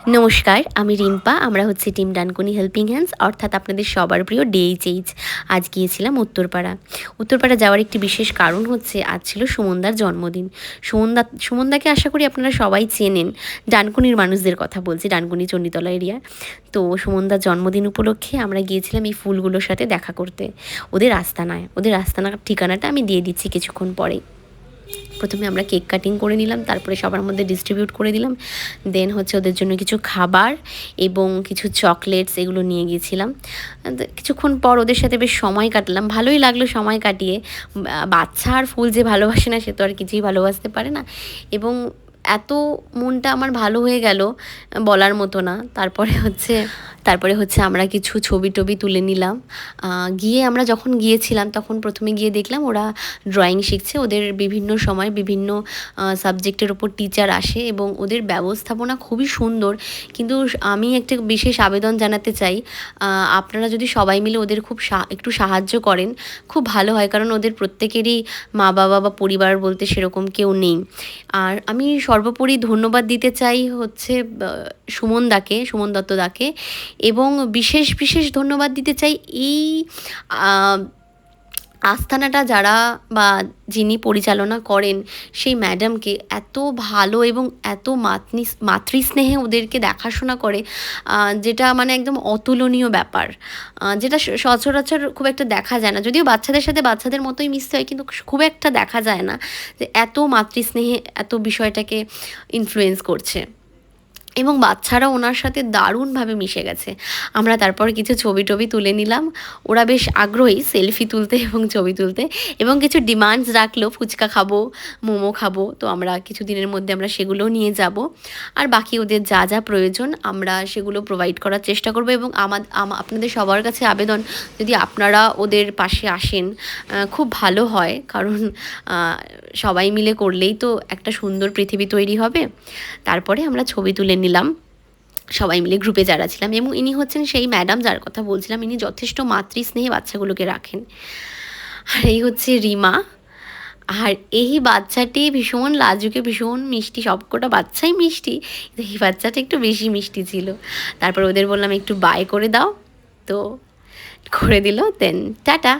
নমস্কার, আমি রিম্পা। আমরা হচ্ছে টিম ডানকুনি হেল্পিং হ্যান্ডস, অর্থাৎ আপনাদের সবার প্রিয় DHH। আজ গিয়েছিলাম উত্তরপাড়া। উত্তরপাড়া যাওয়ার একটি বিশেষ কারণ হচ্ছে আজ ছিল সুমনদার জন্মদিন। সুমনদাকে আশা করি আপনারা সবাই চেনেন। ডানকুনির মানুষদের কথা বলছি, ডানকুনি চণ্ডীতলা এরিয়া। তো সুমনদার জন্মদিন উপলক্ষে আমরা গিয়েছিলাম এই ফুলগুলোর সাথে দেখা করতে। ওদের আস্তানার ঠিকানাটা আমি দিয়ে দিচ্ছি কিছুক্ষণ পরেই। প্রথমে আমরা কেক কাটিং করে নিলাম, তারপরে সবার মধ্যে ডিস্ট্রিবিউট করে দিলাম। দেন হচ্ছে ওদের জন্য কিছু খাবার এবং কিছু চকলেটস এগুলো নিয়ে গিয়েছিলাম। কিছুক্ষণ পর ওদের সাথে বেশ সময় কাটলাম, ভালোই লাগলো সময় কাটিয়ে। বাচ্চা আর ফুল যে ভালোবাসে না, সে তো আর কিছুই ভালোবাসতে পারে না। এবং এত মনটা আমার ভালো হয়ে গেল, বলার মতো না। তারপরে হচ্ছে আমরা কিছু ছবি টবি তুলে নিলাম। আমরা যখন গিয়েছিলাম তখন প্রথমে গিয়ে দেখলাম ওরা ড্রয়িং শিখছে। ওদের বিভিন্ন সময় বিভিন্ন সাবজেক্টের ওপর টিচার আসে এবং ওদের ব্যবস্থাপনা খুবই সুন্দর। কিন্তু আমি একটা বিশেষ আবেদন জানাতে চাই, আপনারা যদি সবাই মিলে ওদের একটু সাহায্য করেন খুব ভালো হয়, কারণ ওদের প্রত্যেকেরই মা বাবা বা পরিবার বলতে সেরকম কেউ নেই। আর আমি সর্বোপরি ধন্যবাদ দিতে চাই হচ্ছে সুমন দত্ত দাকে, এবং বিশেষ ধন্যবাদ দিতে চাই এই আস্তানাটা বা যিনি পরিচালনা করেন সেই ম্যাডামকে। এত ভালো এবং এত মাতৃস্নেহে ওদেরকে দেখাশোনা করে, যেটা মানে একদম অতুলনীয় ব্যাপার, যেটা সচরাচর খুব একটা দেখা যায় না। যদিও বাচ্চাদের সাথে বাচ্চাদের মতোই মিশতে হয়, কিন্তু খুব একটা দেখা যায় না যে এত মাতৃস্নেহে এত বিষয়টাকে ইনফ্লুয়েন্স করছে। এবং বাচ্চারা ওনার সাথে দারুণভাবে মিশে গেছে। আমরা তারপর কিছু ছবি টবি তুলে নিলাম। ওরা বেশ আগ্রহী সেলফি তুলতে এবং ছবি তুলতে, এবং কিছু ডিমান্ডস রাখলো, ফুচকা খাবো, মোমো খাবো। তো আমরা কিছু দিনের মধ্যে আমরা সেগুলোও নিয়ে যাব। আর বাকি ওদের যা যা প্রয়োজন আমরা সেগুলো প্রোভাইড করার চেষ্টা করবো। এবং আপনাদের সবার কাছে আবেদন, যদি আপনারা ওদের পাশে আসেন খুব ভালো হয়, কারণ সবাই মিলে করলেই তো একটা সুন্দর পৃথিবী তৈরি হবে। তারপরে আমরা ছবি তুলে নিলাম সবাই মিলে, গ্রুপে যারা ছিলাম। এবং ইনি হচ্ছেন সেই ম্যাডাম যার কথা বলছিলাম। ইনি যথেষ্ট মাতৃস্নেহে বাচ্চাগুলোকে রাখেন। আর এই হচ্ছে রিমা। আর এই বাচ্চাটি ভীষণ লাজুকে, ভীষণ মিষ্টি। সবকটা বাচ্চাই মিষ্টি, এই বাচ্চাটা একটু বেশি মিষ্টি ছিল। তারপর ওদের বললাম একটু বাই করে দাও, তো করে দিল। Then tata.